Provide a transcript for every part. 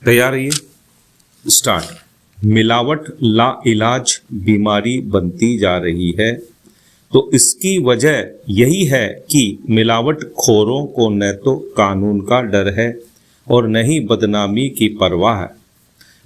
तैयार रहिए, स्टार्ट। मिलावट लाइलाज बीमारी बनती जा रही है, तो इसकी वजह यही है कि मिलावट खोरों को न तो कानून का डर है और न ही बदनामी की परवाह है।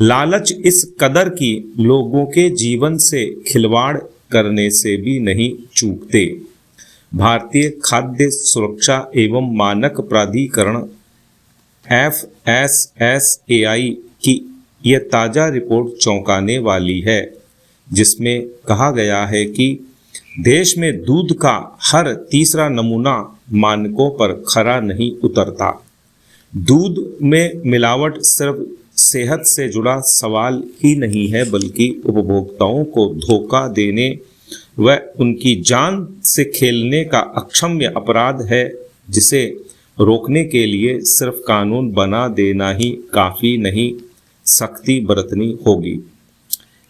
लालच इस कदर की लोगों के जीवन से खिलवाड़ करने से भी नहीं चूकते। भारतीय खाद्य सुरक्षा एवं मानक प्राधिकरण FSSAI की यह ताज़ा रिपोर्ट चौंकाने वाली है, जिसमें कहा गया है कि देश में दूध का हर तीसरा नमूना मानकों पर खरा नहीं उतरता। दूध में मिलावट सिर्फ सेहत से जुड़ा सवाल ही नहीं है, बल्कि उपभोक्ताओं को धोखा देने व उनकी जान से खेलने का अक्षम्य अपराध है, जिसे रोकने के लिए सिर्फ कानून बना देना ही काफ़ी नहीं, सख्ती बरतनी होगी।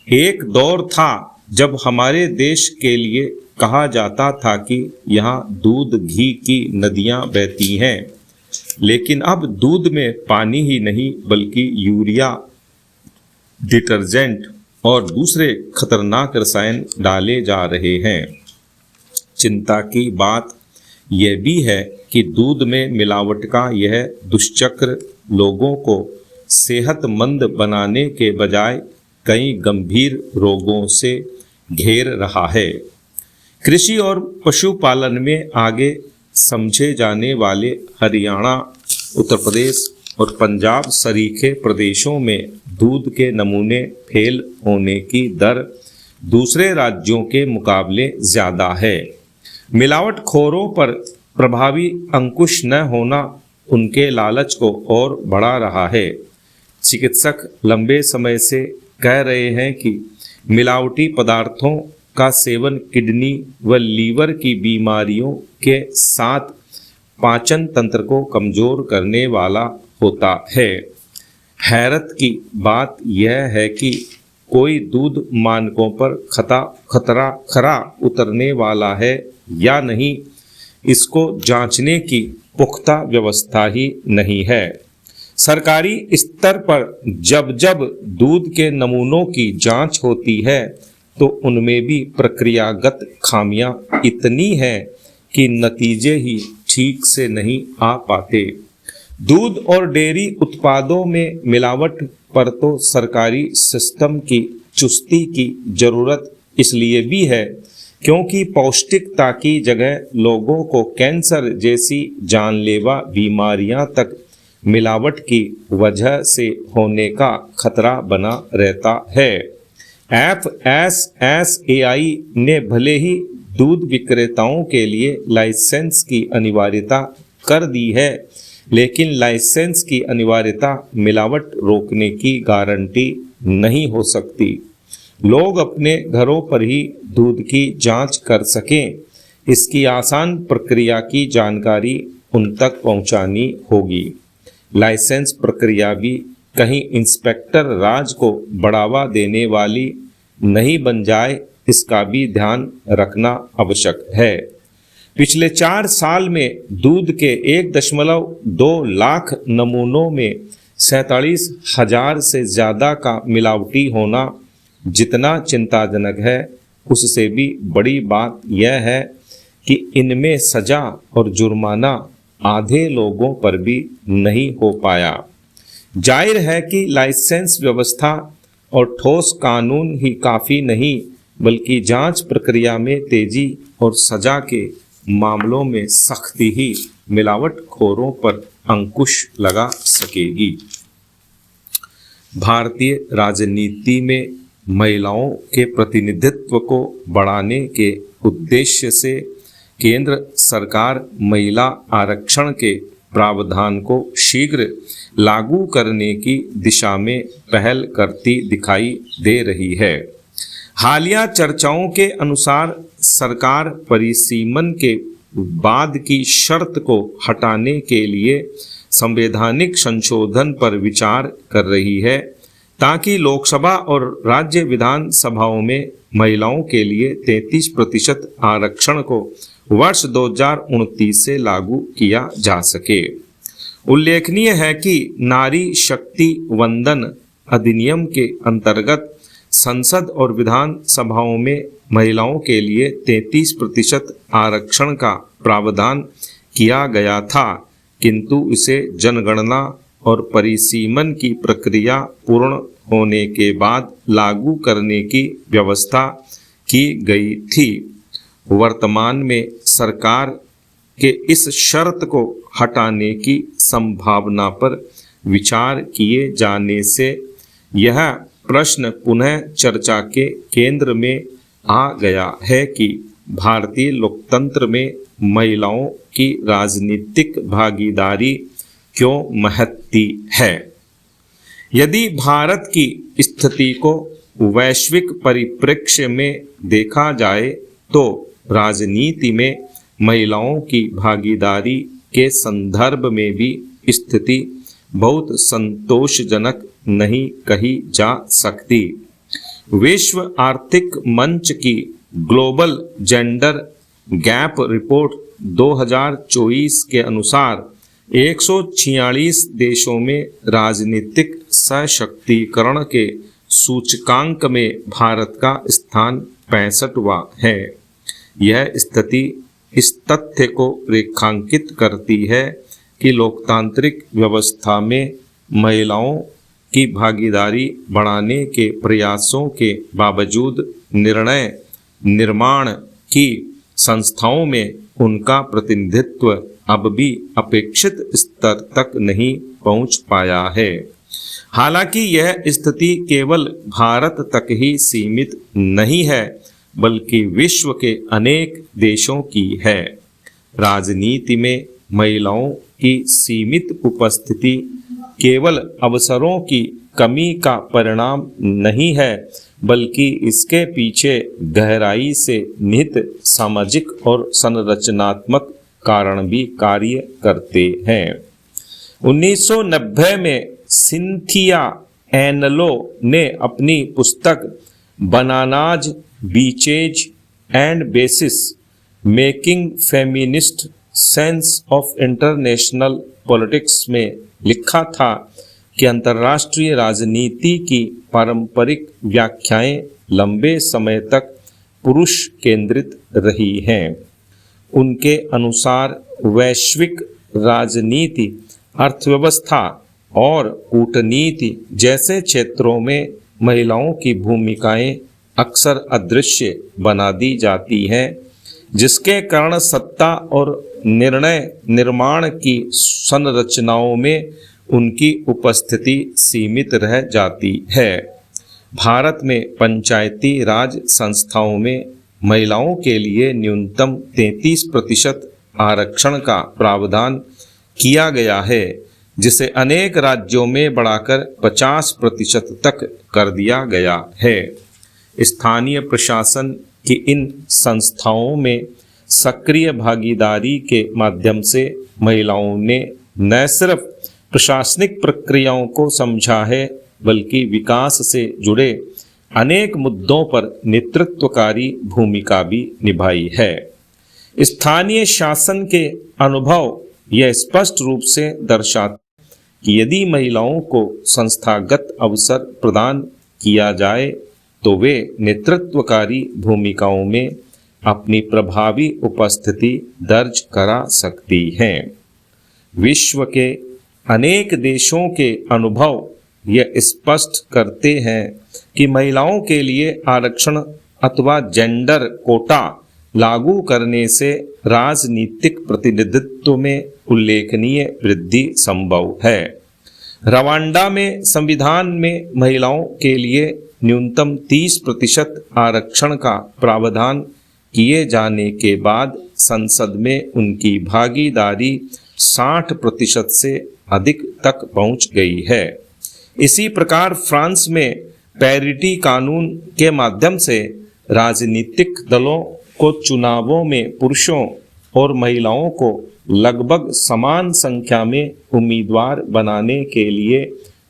एक दौर था जब हमारे देश के लिए कहा जाता था कि यहाँ दूध घी की नदियाँ बहती हैं, लेकिन अब दूध में पानी ही नहीं बल्कि यूरिया, डिटर्जेंट और दूसरे खतरनाक रसायन डाले जा रहे हैं। चिंता की बात यह भी है कि दूध में मिलावट का यह दुष्चक्र लोगों को सेहतमंद बनाने के बजाय कई गंभीर रोगों से घेर रहा है। कृषि और पशुपालन में आगे समझे जाने वाले हरियाणा, उत्तर प्रदेश और पंजाब सरीखे प्रदेशों में दूध के नमूने फेल होने की दर दूसरे राज्यों के मुकाबले ज़्यादा है। मिलावटखोरों पर प्रभावी अंकुश न होना उनके लालच को और बढ़ा रहा है। चिकित्सक लंबे समय से कह रहे हैं कि मिलावटी पदार्थों का सेवन किडनी व लीवर की बीमारियों के साथ पाचन तंत्र को कमज़ोर करने वाला होता है। हैरत की बात यह है कि कोई दूध मानकों पर खरा उतरने वाला है या नहीं, इसको जांचने की पुख्ता व्यवस्था ही नहीं है। सरकारी स्तर पर जब जब दूध के नमूनों की जांच होती है तो उनमें भी प्रक्रियागत खामियां इतनी हैं कि नतीजे ही ठीक से नहीं आ पाते। दूध और डेयरी उत्पादों में मिलावट पर तो सरकारी सिस्टम की चुस्ती की जरूरत इसलिए भी है क्योंकि पौष्टिकता की जगह लोगों को कैंसर जैसी जानलेवा बीमारियां तक मिलावट की वजह से होने का खतरा बना रहता है। FSSAI ने भले ही दूध विक्रेताओं के लिए लाइसेंस की अनिवार्यता कर दी है, लेकिन लाइसेंस की अनिवार्यता मिलावट रोकने की गारंटी नहीं हो सकती। लोग अपने घरों पर ही दूध की जांच कर सकें, इसकी आसान प्रक्रिया की जानकारी उन तक पहुंचानी होगी। लाइसेंस प्रक्रिया भी कहीं इंस्पेक्टर राज को बढ़ावा देने वाली नहीं बन जाए, इसका भी ध्यान रखना आवश्यक है। पिछले 4 साल में दूध के 1.2 लाख नमूनों में 47,000 से ज़्यादा का मिलावटी होना जितना चिंताजनक है, उससे भी बड़ी बात यह है कि इनमें सजा और जुर्माना आधे लोगों पर भी नहीं हो पाया। जाहिर है कि लाइसेंस व्यवस्था और ठोस कानून ही काफ़ी नहीं, बल्कि जांच प्रक्रिया में तेजी और सजा के मामलों में सख्ती ही मिलावटखोरों पर अंकुश लगा सकेगी। भारतीय राजनीति में महिलाओं के प्रतिनिधित्व को बढ़ाने के उद्देश्य से केंद्र सरकार महिला आरक्षण के प्रावधान को शीघ्र लागू करने की दिशा में पहल करती दिखाई दे रही है। हालिया चर्चाओं के अनुसार सरकार परिसीमन के बाद की शर्त को हटाने के लिए संवैधानिक संशोधन पर विचार कर रही है, ताकि लोकसभा और राज्य विधानसभाओं में महिलाओं के लिए 33% आरक्षण को वर्ष 2029 से लागू किया जा सके। उल्लेखनीय है कि नारी शक्ति वंदन अधिनियम के अंतर्गत संसद और विधान सभाओं में महिलाओं के लिए 33% आरक्षण का प्रावधान किया गया था, किंतु इसे जनगणना और परिसीमन की प्रक्रिया पूर्ण होने के बाद लागू करने की व्यवस्था की गई थी। वर्तमान में सरकार के इस शर्त को हटाने की संभावना पर विचार किए जाने से यह प्रश्न पुनः चर्चा के केंद्र में आ गया है कि भारतीय लोकतंत्र में महिलाओं की राजनीतिक भागीदारी क्यों महत्ती है। यदि भारत की स्थिति को वैश्विक परिप्रेक्ष्य में देखा जाए तो राजनीति में महिलाओं की भागीदारी के संदर्भ में भी स्थिति बहुत संतोषजनक नहीं कही जा सकती। विश्व आर्थिक मंच की ग्लोबल जेंडर गैप रिपोर्ट 2024 के अनुसार 146 देशों में राजनीतिक सशक्तिकरण के सूचकांक में भारत का स्थान 65वां है। यह स्थिति इस तथ्य को रेखांकित करती है कि लोकतांत्रिक व्यवस्था में महिलाओं की भागीदारी बढ़ाने के प्रयासों के बावजूद निर्णय निर्माण की संस्थाओं में उनका प्रतिनिधित्व अब भी अपेक्षित स्तर तक नहीं पहुंच पाया है। हालांकि यह स्थिति केवल भारत तक ही सीमित नहीं है, बल्कि विश्व के अनेक देशों की है। राजनीति में महिलाओं की सीमित उपस्थिति केवल अवसरों की कमी का परिणाम नहीं है, बल्कि इसके पीछे गहराई से निहित सामाजिक और संरचनात्मक कारण भी कार्य करते हैं। 1990 में सिंथिया एनलो ने अपनी पुस्तक bananas beaches and bases making feminist sense of international politics में लिखा था कि अंतर्राष्ट्रीय राजनीति की पारंपरिक व्याख्याएं लंबे समय तक पुरुष केंद्रित रही हैं। उनके अनुसार वैश्विक राजनीति, अर्थव्यवस्था और कूटनीति जैसे क्षेत्रों में महिलाओं की भूमिकाएं अक्सर अदृश्य बना दी जाती हैं, जिसके कारण सत्ता और निर्णय निर्माण की संरचनाओं में उनकी उपस्थिति सीमित रह जाती है। भारत में पंचायती राज संस्थाओं में महिलाओं के लिए न्यूनतम 33% आरक्षण का प्रावधान किया गया है, जिसे अनेक राज्यों में बढ़ाकर 50% तक कर दिया गया है। स्थानीय प्रशासन की इन संस्थाओं में सक्रिय भागीदारी के माध्यम से महिलाओं ने न सिर्फ प्रशासनिक प्रक्रियाओं को समझा है, बल्कि विकास से जुड़े अनेक मुद्दों पर नेतृत्वकारी भूमिका भी निभाई है। स्थानीय शासन के अनुभव यह स्पष्ट रूप से दर्शाते कि यदि महिलाओं को संस्थागत अवसर प्रदान किया जाए तो वे नेतृत्वकारी भूमिकाओं में अपनी प्रभावी उपस्थिति दर्ज करा सकती हैं। विश्व के अनेक देशों के अनुभव यह स्पष्ट करते हैं कि महिलाओं के लिए आरक्षण अथवा जेंडर कोटा लागू करने से राजनीतिक प्रतिनिधित्व में उल्लेखनीय वृद्धि संभव है। रवांडा में संविधान में महिलाओं के लिए न्यूनतम 30% आरक्षण का प्रावधान किए जाने के बाद संसद में उनकी भागीदारी 60% से अधिक तक पहुंच गई है। इसी प्रकार फ्रांस में पैरिटी कानून के माध्यम से राजनीतिक दलों को चुनावों में पुरुषों और महिलाओं को लगभग समान संख्या में उम्मीदवार बनाने के लिए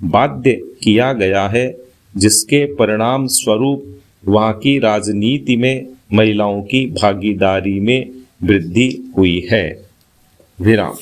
बाध्य किया गया है, जिसके परिणाम स्वरूप वहाँ की राजनीति में महिलाओं की भागीदारी में वृद्धि हुई है। विराम।